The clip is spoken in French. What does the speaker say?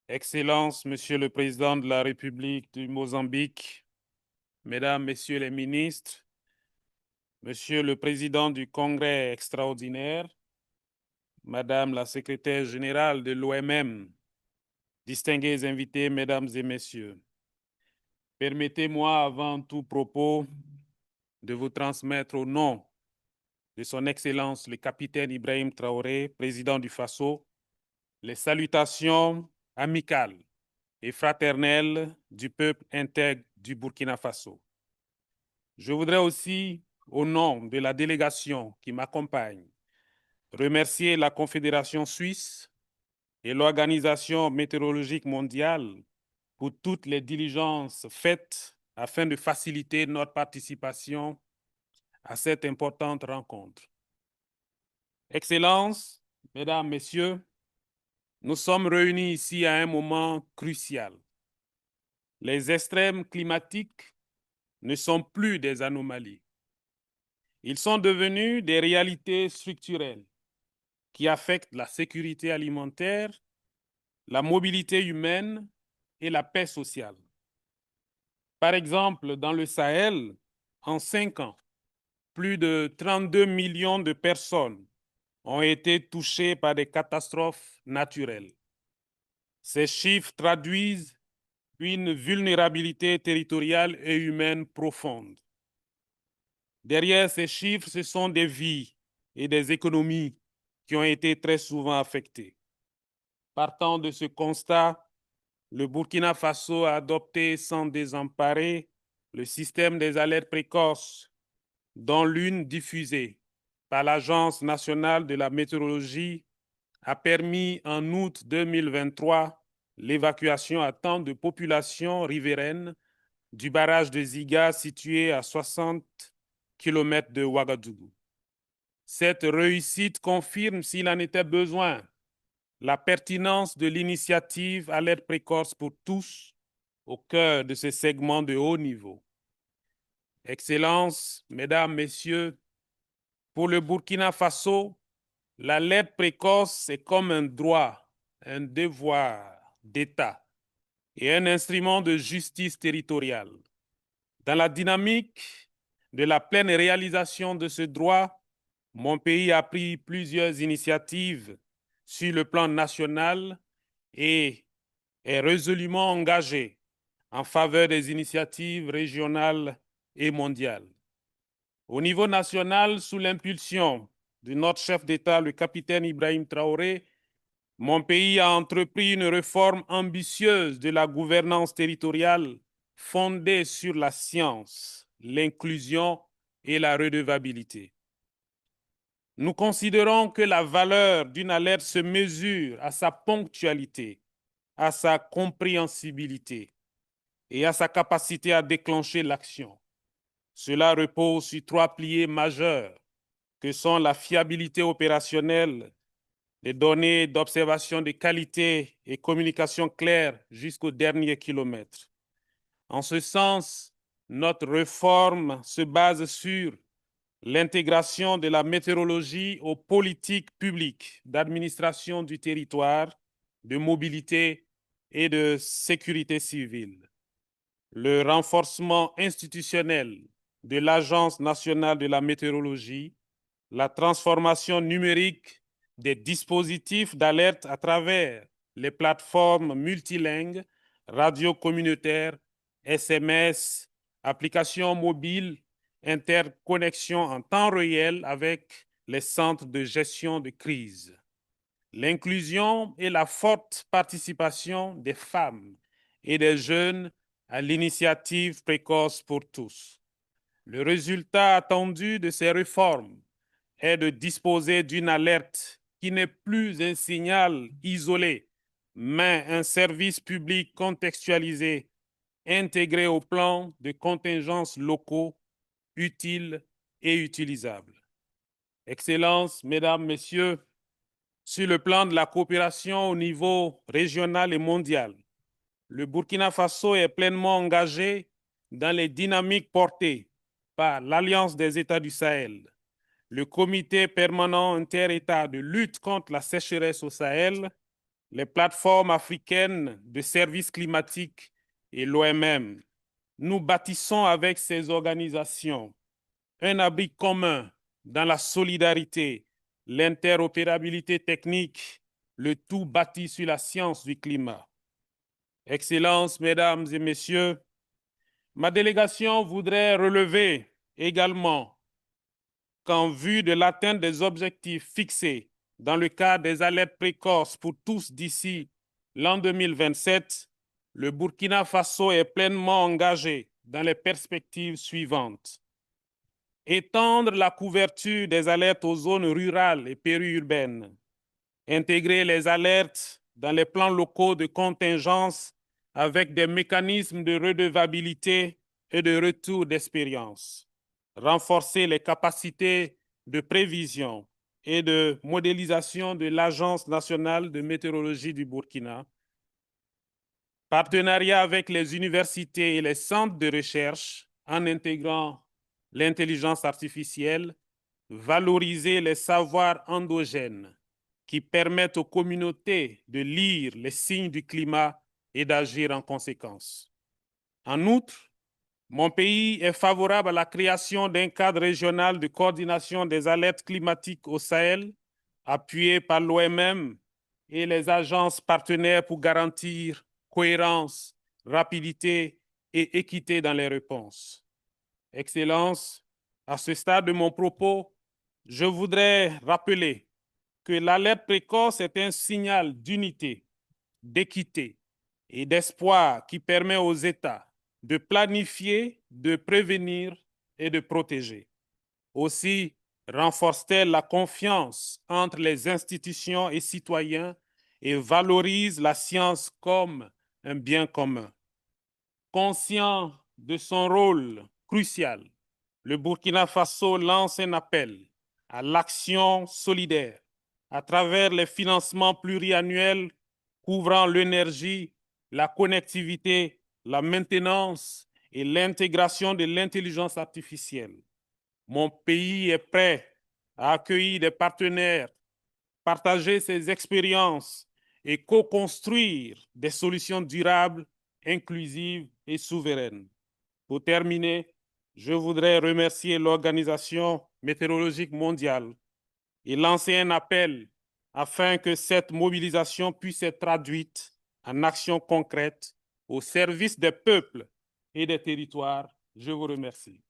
Excellences, Monsieur le Président de la République du Mozambique, Mesdames, Messieurs les ministres, Monsieur le Président du Congrès extraordinaire, Madame la Secrétaire générale de l'OMM, distingués invités, Mesdames et Messieurs, permettez-moi avant tout propos de vous transmettre au nom de Son Excellence le capitaine Ibrahim Traoré, président du FASO, les salutations amicales et fraternelle du peuple intègre du Burkina Faso. Je voudrais aussi, au nom de la délégation qui m'accompagne, remercier la Confédération suisse et l'Organisation météorologique mondiale pour toutes les diligences faites afin de faciliter notre participation à cette importante rencontre. Excellences, Mesdames, Messieurs, nous sommes réunis ici à un moment crucial. Les extrêmes climatiques ne sont plus des anomalies. Ils sont devenus des réalités structurelles qui affectent la sécurité alimentaire, la mobilité humaine et la paix sociale. Par exemple, dans le Sahel, en 5 ans, plus de 32 millions de personnes ont été touchées par des catastrophes naturelles. Ces chiffres traduisent une vulnérabilité territoriale et humaine profonde. Derrière ces chiffres, ce sont des vies et des économies qui ont été très souvent affectées. Partant de ce constat, le Burkina Faso a adopté sans désemparer le système des alertes précoces, dont l'une diffusée par l'Agence nationale de la météorologie a permis en août 2023 l'évacuation à temps de populations riveraines du barrage de Ziga situé à 60 km de Ouagadougou. Cette réussite confirme, s'il en était besoin, la pertinence de l'initiative Alerte précoce pour tous au cœur de ce segment de haut niveau. Excellences, Mesdames, Messieurs, pour le Burkina Faso, l'alerte précoce est comme un droit, un devoir d'État et un instrument de justice territoriale. Dans la dynamique de la pleine réalisation de ce droit, mon pays a pris plusieurs initiatives sur le plan national et est résolument engagé en faveur des initiatives régionales et mondiales. Au niveau national, sous l'impulsion de notre chef d'État, le capitaine Ibrahim Traoré, mon pays a entrepris une réforme ambitieuse de la gouvernance territoriale fondée sur la science, l'inclusion et la redevabilité. Nous considérons que la valeur d'une alerte se mesure à sa ponctualité, à sa compréhensibilité et à sa capacité à déclencher l'action. Cela repose sur 3 piliers majeurs que sont la fiabilité opérationnelle, les données d'observation de qualité et communication claire jusqu'au dernier kilomètre. En ce sens, notre réforme se base sur l'intégration de la météorologie aux politiques publiques d'administration du territoire, de mobilité et de sécurité civile. Le renforcement institutionnel de l'Agence nationale de la météorologie, la transformation numérique des dispositifs d'alerte à travers les plateformes multilingues, radio communautaire, SMS, applications mobiles, interconnexion en temps réel avec les centres de gestion de crise. L'inclusion et la forte participation des femmes et des jeunes à l'initiative précoce pour tous. Le résultat attendu de ces réformes est de disposer d'une alerte qui n'est plus un signal isolé, mais un service public contextualisé, intégré au plan de contingences locaux, utiles et utilisables. Excellences, Mesdames, Messieurs, sur le plan de la coopération au niveau régional et mondial, le Burkina Faso est pleinement engagé dans les dynamiques portées par l'Alliance des États du Sahel, le Comité permanent inter-État de lutte contre la sécheresse au Sahel, les plateformes africaines de services climatiques et l'OMM. Nous bâtissons avec ces organisations un abri commun dans la solidarité, l'interopérabilité technique, le tout bâti sur la science du climat. Excellences, Mesdames et Messieurs, ma délégation voudrait relever également qu'en vue de l'atteinte des objectifs fixés dans le cadre des alertes précoces pour tous d'ici l'an 2027, le Burkina Faso est pleinement engagé dans les perspectives suivantes. Étendre la couverture des alertes aux zones rurales et périurbaines. Intégrer les alertes dans les plans locaux de contingence avec des mécanismes de redevabilité et de retour d'expérience. Renforcer les capacités de prévision et de modélisation de l'Agence nationale de météorologie du Burkina. Partenariat avec les universités et les centres de recherche en intégrant l'intelligence artificielle. Valoriser les savoirs endogènes qui permettent aux communautés de lire les signes du climat et d'agir en conséquence. En outre, mon pays est favorable à la création d'un cadre régional de coordination des alertes climatiques au Sahel, appuyé par l'OMM et les agences partenaires pour garantir cohérence, rapidité et équité dans les réponses. Excellences, à ce stade de mon propos, je voudrais rappeler que l'alerte précoce est un signal d'unité, d'équité et d'espoir qui permet aux États de planifier, de prévenir et de protéger. Aussi renforce-t-elle la confiance entre les institutions et citoyens et valorise la science comme un bien commun. Conscient de son rôle crucial, le Burkina Faso lance un appel à l'action solidaire à travers les financements pluriannuels couvrant l'énergie, la connectivité, la maintenance et l'intégration de l'intelligence artificielle. Mon pays est prêt à accueillir des partenaires, partager ses expériences et co-construire des solutions durables, inclusives et souveraines. Pour terminer, je voudrais remercier l'Organisation météorologique mondiale et lancer un appel afin que cette mobilisation puisse être traduite en actions concrètes au service des peuples et des territoires. Je vous remercie.